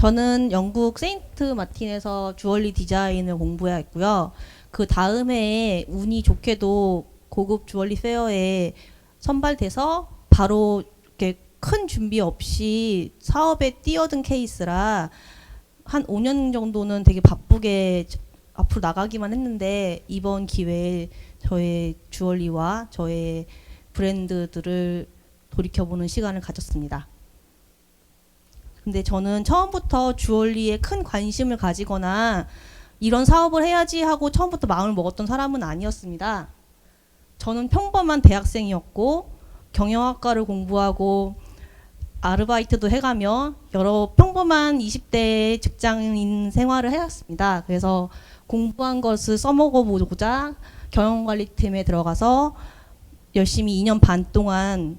저는 영국 세인트 마틴에서 주얼리 디자인을 공부했고요. 그 다음에 운이 좋게도 고급 주얼리 페어에 선발돼서 바로 이렇게 큰 준비 없이 사업에 뛰어든 케이스라 한 5년 정도는 되게 바쁘게 앞으로 나가기만 했는데, 이번 기회에 저의 주얼리와 저의 브랜드들을 돌이켜보는 시간을 가졌습니다. 근데 저는 처음부터 주얼리에 큰 관심을 가지거나 이런 사업을 해야지 하고 처음부터 마음을 먹었던 사람은 아니었습니다. 저는 평범한 대학생이었고 경영학과를 공부하고 아르바이트도 해가며 여러 평범한 20대 직장인 생활을 해왔습니다. 그래서 공부한 것을 써먹어보고자 경영관리팀에 들어가서 열심히 2년 반 동안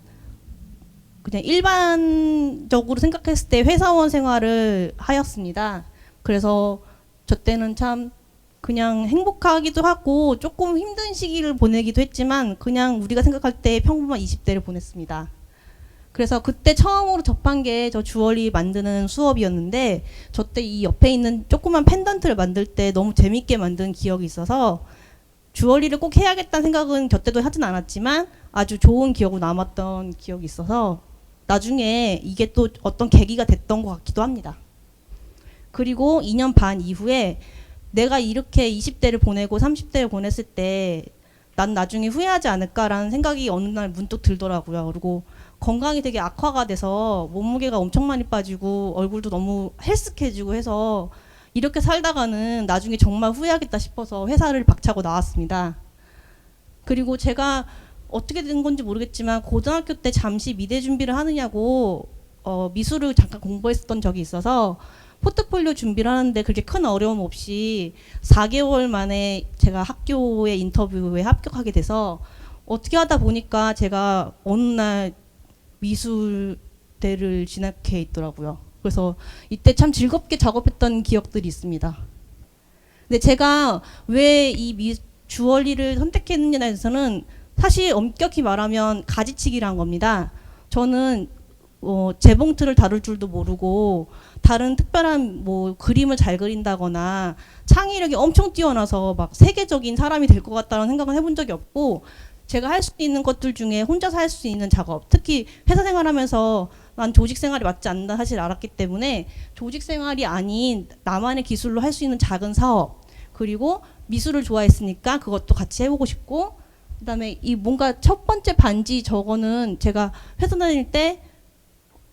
그냥 일반적으로 생각했을 때 회사원 생활을 하였습니다. 그래서 저 때는 참 그냥 행복하기도 하고 조금 힘든 시기를 보내기도 했지만 그냥 우리가 생각할 때 평범한 20대를 보냈습니다. 그래서 그때 처음으로 접한 게 저 주얼리 만드는 수업이었는데, 저 때 이 옆에 있는 조그만 펜던트를 만들 때 너무 재밌게 만든 기억이 있어서 주얼리를 꼭 해야겠다는 생각은 저 때도 하진 않았지만 아주 좋은 기억으로 남았던 기억이 있어서 나중에 이게 또 어떤 계기가 됐던 것 같기도 합니다. 그리고 2년 반 이후에 내가 이렇게 20대를 보내고 30대를 보냈을 때 난 나중에 후회하지 않을까라는 생각이 어느 날 문득 들더라고요. 그리고 건강이 되게 악화가 돼서 몸무게가 엄청 많이 빠지고 얼굴도 너무 헬스케지고 해서 이렇게 살다가는 나중에 정말 후회하겠다 싶어서 회사를 박차고 나왔습니다. 그리고 제가 어떻게 된 건지 모르겠지만 고등학교 때 잠시 미대 준비를 하느냐고 미술을 잠깐 공부했었던 적이 있어서 포트폴리오 준비를 하는데 그렇게 큰 어려움 없이 4개월 만에 제가 학교의 인터뷰에 합격하게 돼서 어떻게 하다 보니까 제가 어느 날 미술대를 진학해 있더라고요. 그래서 이때 참 즐겁게 작업했던 기억들이 있습니다. 근데 제가 왜 이 주얼리를 선택했느냐에 대해서는 사실 엄격히 말하면 가지치기란 겁니다. 저는 재봉틀을 다룰 줄도 모르고 다른 특별한 뭐 그림을 잘 그린다거나 창의력이 엄청 뛰어나서 막 세계적인 사람이 될 것 같다는 생각은 해본 적이 없고, 제가 할 수 있는 것들 중에 혼자서 할 수 있는 작업, 특히 회사 생활하면서 난 조직 생활이 맞지 않는다 사실 알았기 때문에 조직 생활이 아닌 나만의 기술로 할 수 있는 작은 사업, 그리고 미술을 좋아했으니까 그것도 같이 해보고 싶고, 그다음에 이 뭔가 첫 번째 반지, 저거는 제가 회사 다닐 때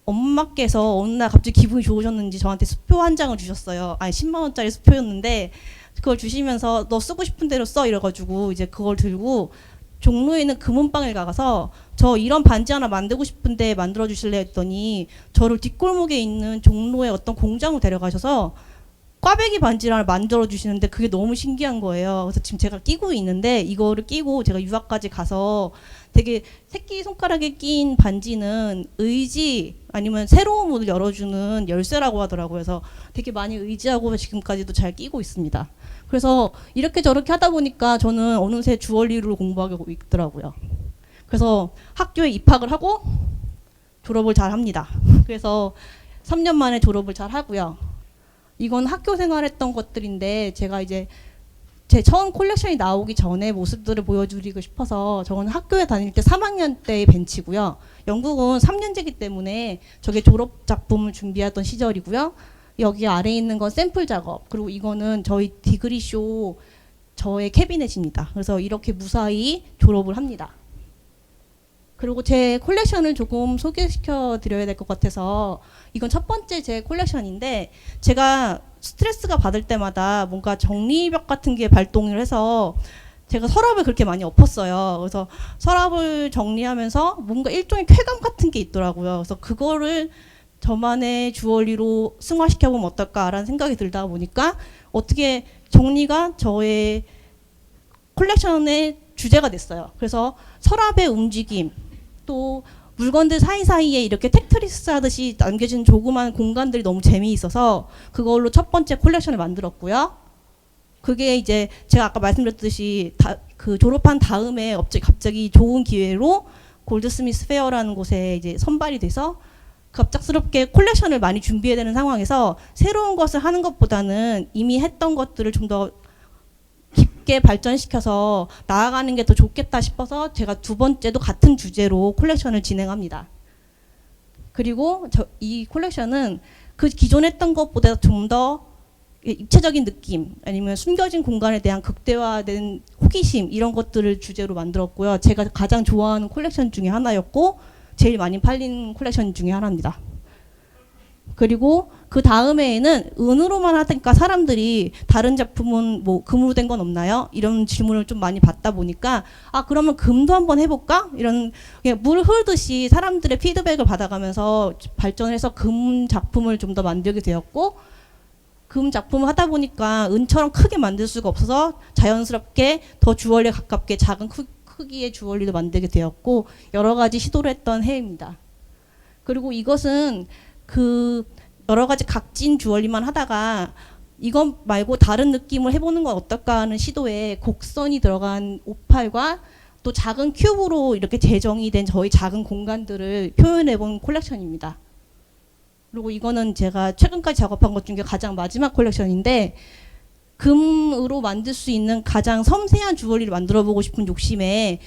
엄마께서 어느 날 갑자기 기분이 좋으셨는지 저한테 수표 한 장을 주셨어요. 아니 10만 원짜리 수표였는데 그걸 주시면서 너 쓰고 싶은 대로 써 이래가지고 이제 그걸 들고 종로에 있는 금은방을 가서 저 이런 반지 하나 만들고 싶은데 만들어 주실래 했더니 저를 뒷골목에 있는 종로의 어떤 공장으로 데려가셔서 꽈배기 반지를 하나 만들어 주시는데 그게 너무 신기한 거예요. 그래서 지금 제가 끼고 있는데 이거를 끼고 제가 유학까지 가서 되게 새끼손가락에 낀 반지는 의지 아니면 새로운 문을 열어주는 열쇠라고 하더라고요. 그래서 되게 많이 의지하고 지금까지도 잘 끼고 있습니다. 그래서 이렇게 저렇게 하다 보니까 저는 어느새 주얼리를 공부하고 있더라고요. 그래서 학교에 입학을 하고 졸업을 잘 합니다. 그래서 3년 만에 졸업을 잘 하고요. 이건 학교 생활했던 것들인데 제가 이제 제 처음 콜렉션이 나오기 전에 모습들을 보여드리고 싶어서, 저건 학교에 다닐 때 3학년 때의 벤치고요. 영국은 3년제이기 때문에 저게 졸업 작품을 준비하던 시절이고요. 여기 아래에 있는 건 샘플 작업, 그리고 이거는 저희 디그리쇼 저의 캐비넷입니다. 그래서 이렇게 무사히 졸업을 합니다. 그리고 제 콜렉션을 조금 소개시켜 드려야 될 것 같아서, 이건 첫 번째 제 콜렉션인데 제가 스트레스가 받을 때마다 뭔가 정리벽 같은 게 발동을 해서 제가 서랍을 그렇게 많이 엎었어요. 그래서 서랍을 정리하면서 뭔가 일종의 쾌감 같은 게 있더라고요. 그래서 그거를 저만의 주얼리로 승화시켜보면 어떨까라는 생각이 들다 보니까 어떻게 정리가 저의 콜렉션의 주제가 됐어요. 그래서 서랍의 움직임, 또 물건들 사이사이에 이렇게 테트리스 하듯이 남겨진 조그만 공간들이 너무 재미있어서 그걸로 첫 번째 콜렉션을 만들었고요. 그게 이제 제가 아까 말씀드렸듯이 그 졸업한 다음에 갑자기 좋은 기회로 골드스미스 페어라는 곳에 이제 선발이 돼서 갑작스럽게 콜렉션을 많이 준비해야 되는 상황에서 새로운 것을 하는 것보다는 이미 했던 것들을 좀 더 깊게 발전시켜서 나아가는 게 더 좋겠다 싶어서 제가 두 번째도 같은 주제로 콜렉션을 진행합니다. 그리고 이 콜렉션은 그 기존 했던 것보다 좀 더 입체적인 느낌 아니면 숨겨진 공간에 대한 극대화된 호기심 이런 것들을 주제로 만들었고요. 제가 가장 좋아하는 콜렉션 중에 하나였고 제일 많이 팔린 콜렉션 중에 하나입니다. 그리고 그 다음에는 은으로만 하니까 사람들이 다른 작품은 뭐 금으로 된 건 없나요? 이런 질문을 좀 많이 받다 보니까 아 그러면 금도 한번 해볼까? 이런 그냥 물 흐르듯이 사람들의 피드백을 받아가면서 발전해서 금 작품을 좀 더 만들게 되었고 금 작품을 하다 보니까 은처럼 크게 만들 수가 없어서 자연스럽게 더 주얼리에 가깝게 작은 크기의 주얼리도 만들게 되었고 여러 가지 시도를 했던 해입니다. 그리고 이것은 그 여러 가지 각진 주얼리만 하다가 이것 말고 다른 느낌을 해보는 건 어떨까 하는 시도에 곡선이 들어간 오팔과 또 작은 큐브로 이렇게 재정이 된 저희 작은 공간들을 표현해본 콜렉션입니다. 그리고 이거는 제가 최근까지 작업한 것 중에 가장 마지막 콜렉션인데 금으로 만들 수 있는 가장 섬세한 주얼리를 만들어보고 싶은 욕심에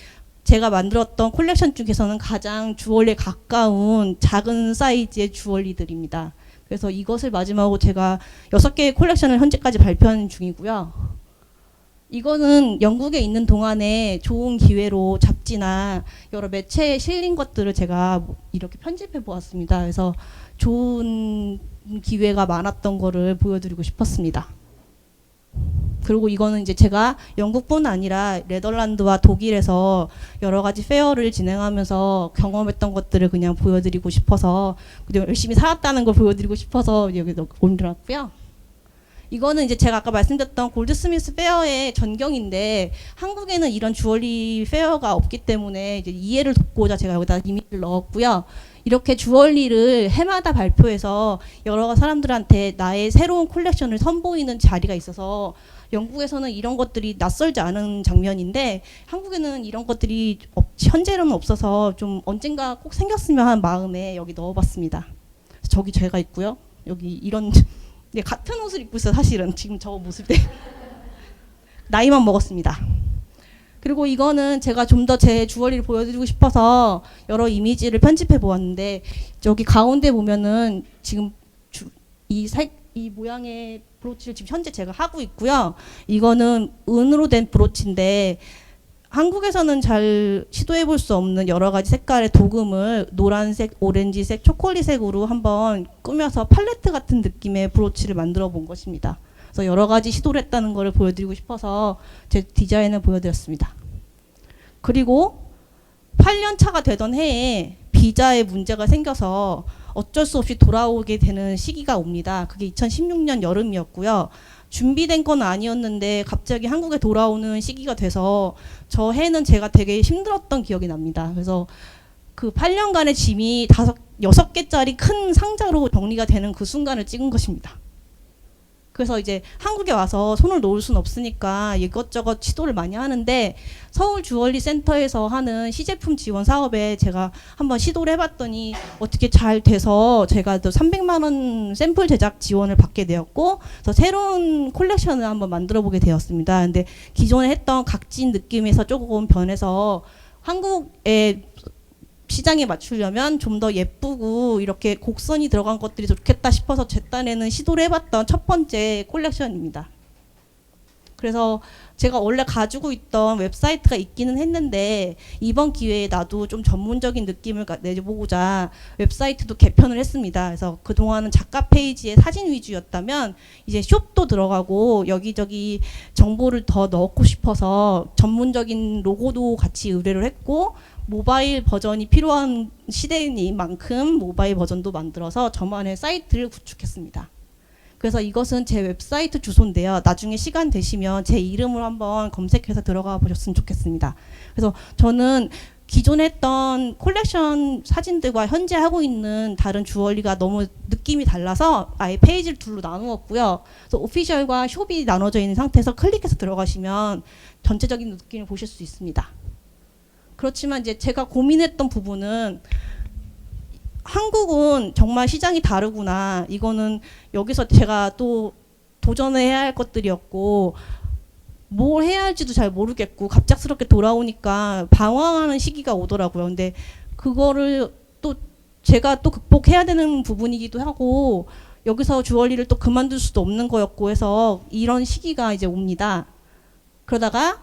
제가 만들었던 콜렉션 중에서는 가장 주얼리에 가까운 작은 사이즈의 주얼리들입니다. 그래서 이것을 마지막으로 제가 6개의 콜렉션을 현재까지 발표하는 중이고요. 이거는 영국에 있는 동안에 좋은 기회로 잡지나 여러 매체에 실린 것들을 제가 이렇게 편집해 보았습니다. 그래서 좋은 기회가 많았던 거를 보여드리고 싶었습니다. 그리고 이거는 이제 제가 영국뿐 아니라 네덜란드와 독일에서 여러 가지 페어를 진행하면서 경험했던 것들을 그냥 보여드리고 싶어서 열심히 살았다는 걸 보여드리고 싶어서 여기 올려놨고요. 이거는 이제 제가 아까 말씀드렸던 골드스미스 페어의 전경인데 한국에는 이런 주얼리 페어가 없기 때문에 이제 이해를 돕고자 제가 여기다 이미지를 넣었고요. 이렇게 주얼리를 해마다 발표해서 여러 사람들한테 나의 새로운 콜렉션을 선보이는 자리가 있어서 영국에서는 이런 것들이 낯설지 않은 장면인데 한국에는 이런 것들이 현재로는 없어서 좀 언젠가 꼭 생겼으면 하는 마음에 여기 넣어봤습니다. 저기 제가 있고요. 여기 이런 네, 같은 옷을 입고 있어요. 사실은 지금 저 모습 때 나이만 먹었습니다. 그리고 이거는 제가 좀 더 제 주얼리를 보여드리고 싶어서 여러 이미지를 편집해 보았는데 저기 가운데 보면은 지금 이 모양의 브로치를 지금 현재 제가 하고 있고요. 이거는 은으로 된 브로치인데 한국에서는 잘 시도해 볼 수 없는 여러 가지 색깔의 도금을 노란색, 오렌지색, 초콜릿색으로 한번 꾸며서 팔레트 같은 느낌의 브로치를 만들어 본 것입니다. 그래서 여러 가지 시도를 했다는 것을 보여드리고 싶어서 제 디자인을 보여드렸습니다. 그리고 8년 차가 되던 해에 비자에 문제가 생겨서 어쩔 수 없이 돌아오게 되는 시기가 옵니다. 그게 2016년 여름이었고요. 준비된 건 아니었는데 갑자기 한국에 돌아오는 시기가 돼서 저 해는 제가 되게 힘들었던 기억이 납니다. 그래서 그 8년간의 짐이 6개짜리 큰 상자로 정리가 되는 그 순간을 찍은 것입니다. 그래서 이제 한국에 와서 손을 놓을 수는 없으니까 이것저것 시도를 많이 하는데 서울 주얼리 센터에서 하는 시제품 지원 사업에 제가 한번 시도를 해봤더니 어떻게 잘 돼서 제가 또 300만 원 샘플 제작 지원을 받게 되었고 그래서 새로운 콜렉션을 한번 만들어 보게 되었습니다. 근데 기존에 했던 각진 느낌에서 조금 변해서 한국의 시장에 맞추려면 좀 더 예쁘고 이렇게 곡선이 들어간 것들이 좋겠다 싶어서 제 딴에는 시도를 해봤던 첫 번째 콜렉션입니다. 그래서 제가 원래 가지고 있던 웹사이트가 있기는 했는데 이번 기회에 나도 좀 전문적인 느낌을 내보고자 웹사이트도 개편을 했습니다. 그래서 그동안은 작가 페이지에 사진 위주였다면 이제 숍도 들어가고 여기저기 정보를 더 넣고 싶어서 전문적인 로고도 같이 의뢰를 했고 모바일 버전이 필요한 시대이니만큼 모바일 버전도 만들어서 저만의 사이트를 구축했습니다. 그래서 이것은 제 웹사이트 주소인데요. 나중에 시간 되시면 제 이름으로 한번 검색해서 들어가 보셨으면 좋겠습니다. 그래서 저는 기존에 했던 콜렉션 사진들과 현재 하고 있는 다른 주얼리가 너무 느낌이 달라서 아예 페이지를 둘로 나누었고요. 그래서 오피셜과 숍이 나눠져 있는 상태에서 클릭해서 들어가시면 전체적인 느낌을 보실 수 있습니다. 그렇지만 이제 제가 고민했던 부분은 한국은 정말 시장이 다르구나. 이거는 여기서 제가 또 도전해야 할 것들이었고, 뭘 해야 할지도 잘 모르겠고, 갑작스럽게 돌아오니까 방황하는 시기가 오더라고요. 근데 그거를 또 제가 또 극복해야 되는 부분이기도 하고, 여기서 주얼리를 또 그만둘 수도 없는 거였고 해서 이런 시기가 이제 옵니다. 그러다가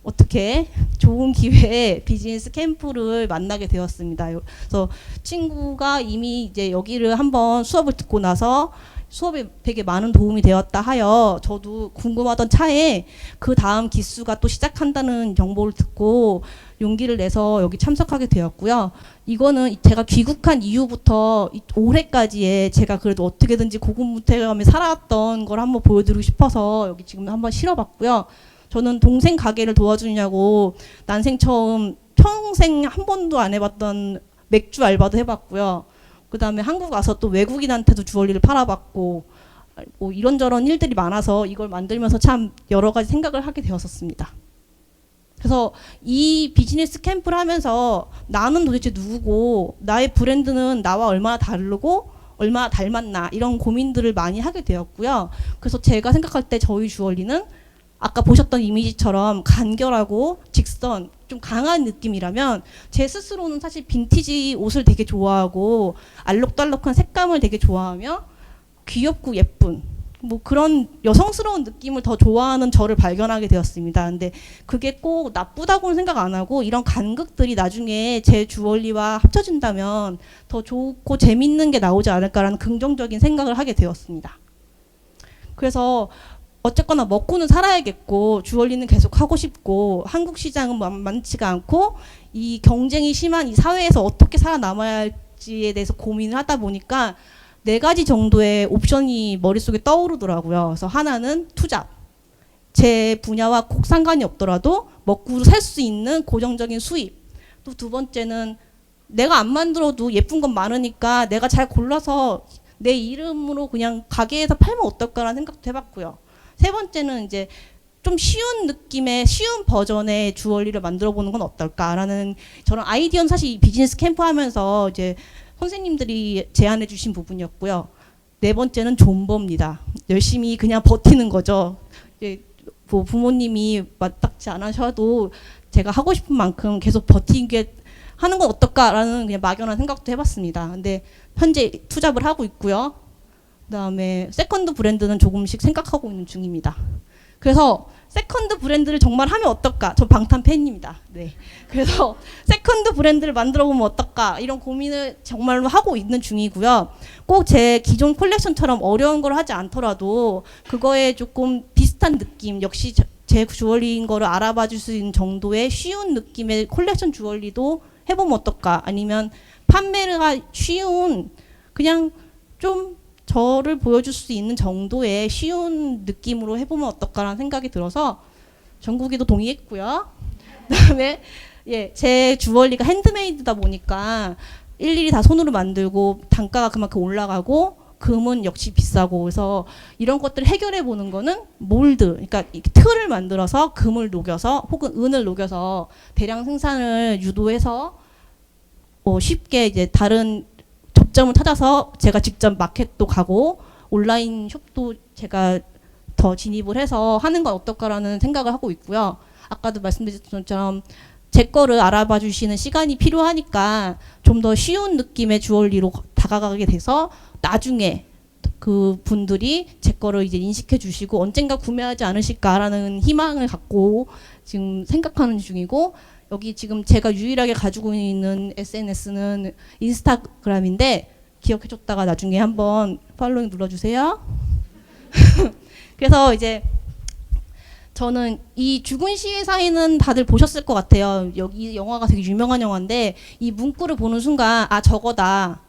어떻게 좋은 기회에 비즈니스 캠프를 만나게 되었습니다. 그래서 친구가 이미 이제 여기를 한번 수업을 듣고 나서 수업에 되게 많은 도움이 되었다 하여 저도 궁금하던 차에 그 다음 기수가 또 시작한다는 정보를 듣고 용기를 내서 여기 참석하게 되었고요. 이거는 제가 귀국한 이후부터 올해까지의 제가 그래도 어떻게든지 고군분투하며 살아왔던 걸 한번 보여드리고 싶어서 여기 지금 한번 실어봤고요. 저는 동생 가게를 도와주냐고 난생 처음 평생 한 번도 안 해봤던 맥주 알바도 해봤고요. 그 다음에 한국 와서 또 외국인한테도 주얼리를 팔아봤고 뭐 이런저런 일들이 많아서 이걸 만들면서 참 여러 가지 생각을 하게 되었었습니다. 그래서 이 비즈니스 캠프를 하면서 나는 도대체 누구고 나의 브랜드는 나와 얼마나 다르고 얼마나 닮았나 이런 고민들을 많이 하게 되었고요. 그래서 제가 생각할 때 저희 주얼리는 아까 보셨던 이미지처럼 간결하고 직선, 좀 강한 느낌이라면 제 스스로는 사실 빈티지 옷을 되게 좋아하고 알록달록한 색감을 되게 좋아하며 귀엽고 예쁜 뭐 그런 여성스러운 느낌을 더 좋아하는 저를 발견하게 되었습니다. 근데 그게 꼭 나쁘다고는 생각 안 하고 이런 간극들이 나중에 제 주얼리와 합쳐진다면 더 좋고 재밌는 게 나오지 않을까라는 긍정적인 생각을 하게 되었습니다. 그래서 어쨌거나 먹고는 살아야겠고 주얼리는 계속 하고 싶고 한국 시장은 많지가 않고 이 경쟁이 심한 이 사회에서 어떻게 살아남아야 할지에 대해서 고민을 하다 보니까 4가지 정도의 옵션이 머릿속에 떠오르더라고요. 그래서 하나는 투잡. 제 분야와 꼭 상관이 없더라도 먹고 살 수 있는 고정적인 수입. 또 2번째는 내가 안 만들어도 예쁜 건 많으니까 내가 잘 골라서 내 이름으로 그냥 가게에서 팔면 어떨까라는 생각도 해봤고요. 3번째는 이제 좀 쉬운 느낌의 쉬운 버전의 주얼리를 만들어 보는 건 어떨까라는 저런 아이디어는 사실 이 비즈니스 캠프 하면서 이제 선생님들이 제안해 주신 부분이었고요. 4번째는 존버입니다. 열심히 그냥 버티는 거죠. 이제 뭐 부모님이 맞닥지 않으셔도 제가 하고 싶은 만큼 계속 버티게 하는 건 어떨까라는 그냥 막연한 생각도 해봤습니다. 근데 현재 투잡을 하고 있고요. 그다음에 세컨드 브랜드는 조금씩 생각하고 있는 중입니다. 그래서 세컨드 브랜드를 정말 하면 어떨까? 저 방탄 팬입니다. 네. 그래서 세컨드 브랜드를 만들어 보면 어떨까? 이런 고민을 정말로 하고 있는 중이고요. 꼭 제 기존 콜렉션처럼 어려운 걸 하지 않더라도 그거에 조금 비슷한 느낌, 역시 제 주얼리인 거를 알아봐 줄 수 있는 정도의 쉬운 느낌의 콜렉션 주얼리도 해보면 어떨까? 아니면 판매가 쉬운 그냥 좀 저를 보여줄 수 있는 정도의 쉬운 느낌으로 해보면 어떨까라는 생각이 들어서 전국이도 동의했고요. 그다음에 예, 제 주얼리가 핸드메이드다 보니까 일일이 다 손으로 만들고 단가가 그만큼 올라가고 금은 역시 비싸고 그래서 이런 것들을 해결해 보는 거는 몰드, 그러니까 틀을 만들어서 금을 녹여서 혹은 은을 녹여서 대량 생산을 유도해서 쉽게 이제 다른 접점을 찾아서 제가 직접 마켓도 가고 온라인 숍도 제가 더 진입을 해서 하는 건 어떨까라는 생각을 하고 있고요. 아까도 말씀드렸던 것처럼 제 거를 알아봐 주시는 시간이 필요하니까 좀 더 쉬운 느낌의 주얼리로 다가가게 돼서 나중에 그 분들이 제 거를 이제 인식해 주시고 언젠가 구매하지 않으실까라는 희망을 갖고 지금 생각하는 중이고 여기 지금 제가 유일하게 가지고 있는 SNS는 인스타그램인데 기억해줬다가 나중에 한번 팔로잉 눌러주세요. 그래서 이제 저는 이 죽은 시의 사인은 다들 보셨을 것 같아요. 여기 영화가 되게 유명한 영화인데 이 문구를 보는 순간 아 저거다.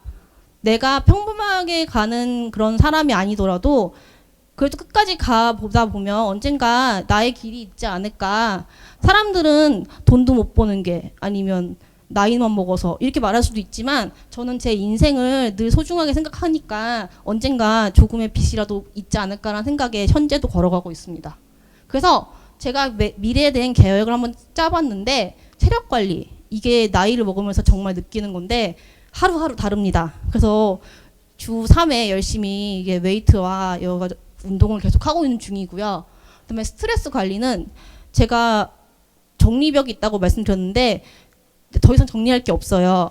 내가 평범하게 가는 그런 사람이 아니더라도 그래도 끝까지 가보다 보면 언젠가 나의 길이 있지 않을까. 사람들은 돈도 못 버는 게 아니면 나이만 먹어서 이렇게 말할 수도 있지만 저는 제 인생을 늘 소중하게 생각하니까 언젠가 조금의 빛이라도 있지 않을까라는 생각에 현재도 걸어가고 있습니다. 그래서 제가 미래에 대한 계획을 한번 짜봤는데 체력 관리 이게 나이를 먹으면서 정말 느끼는 건데 하루하루 다릅니다. 그래서 주 3회 열심히 이게 웨이트와 여러 가지 운동을 계속 하고 있는 중이고요. 그다음에 스트레스 관리는 제가 정리벽이 있다고 말씀드렸는데 더 이상 정리할 게 없어요.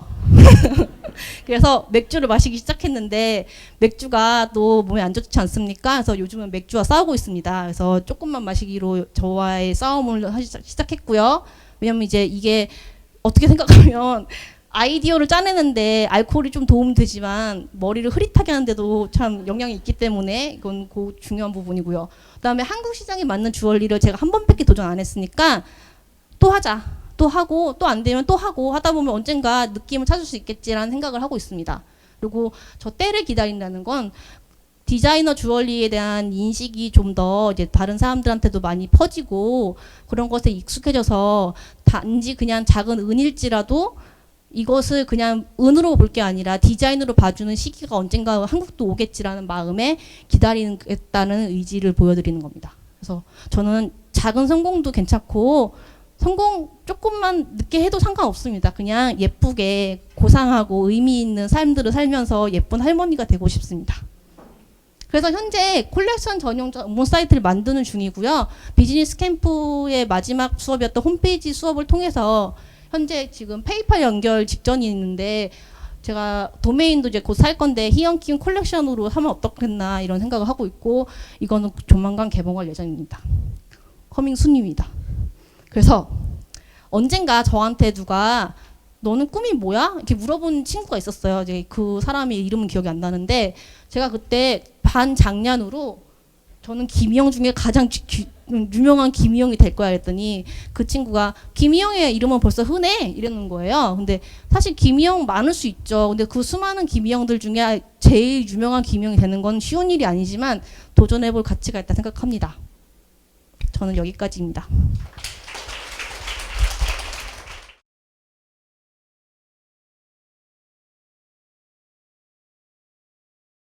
그래서 맥주를 마시기 시작했는데 맥주가 또 몸에 안 좋지 않습니까? 그래서 요즘은 맥주와 싸우고 있습니다. 그래서 조금만 마시기로 저와의 싸움을 시작했고요. 왜냐면 이제 이게 어떻게 생각하면 아이디어를 짜내는데 알코올이 좀 도움이 되지만 머리를 흐릿하게 하는데도 참 영향이 있기 때문에 이건 중요한 부분이고요. 그다음에 한국 시장에 맞는 주얼리를 제가 한 번밖에 도전 안 했으니까 또 하자. 또 하고 또 안 되면 또 하고 하다 보면 언젠가 느낌을 찾을 수 있겠지라는 생각을 하고 있습니다. 그리고 저 때를 기다린다는 건 디자이너 주얼리에 대한 인식이 좀 더 이제 다른 사람들한테도 많이 퍼지고 그런 것에 익숙해져서 단지 그냥 작은 은일지라도 이것을 그냥 은으로 볼 게 아니라 디자인으로 봐주는 시기가 언젠가 한국도 오겠지라는 마음에 기다리겠다는 의지를 보여드리는 겁니다. 그래서 저는 작은 성공도 괜찮고 성공 조금만 늦게 해도 상관없습니다. 그냥 예쁘게 고상하고 의미 있는 삶들을 살면서 예쁜 할머니가 되고 싶습니다. 그래서 현재 콜렉션 전용 사이트를 만드는 중이고요. 비즈니스 캠프의 마지막 수업이었던 홈페이지 수업을 통해서 현재 지금 페이팔 연결 직전이 있는데 제가 도메인도 이제 곧 살 건데 희영키움 콜렉션으로 하면 어떻겠나 이런 생각을 하고 있고 이거는 조만간 개봉할 예정입니다. 커밍 순입니다. 그래서 언젠가 저한테 누가 너는 꿈이 뭐야? 이렇게 물어본 친구가 있었어요. 이제 그 사람의 이름은 기억이 안 나는데 제가 그때 반장난으로 저는 김희영 중에 가장 유명한 김희영이 될 거야 했더니 그 친구가 김희영의 이름은 벌써 흔해 이러는 거예요. 근데 사실 김희영 많을 수 있죠. 근데 그 수많은 김희영들 중에 제일 유명한 김희영이 되는 건 쉬운 일이 아니지만 도전해볼 가치가 있다 생각합니다. 저는 여기까지입니다.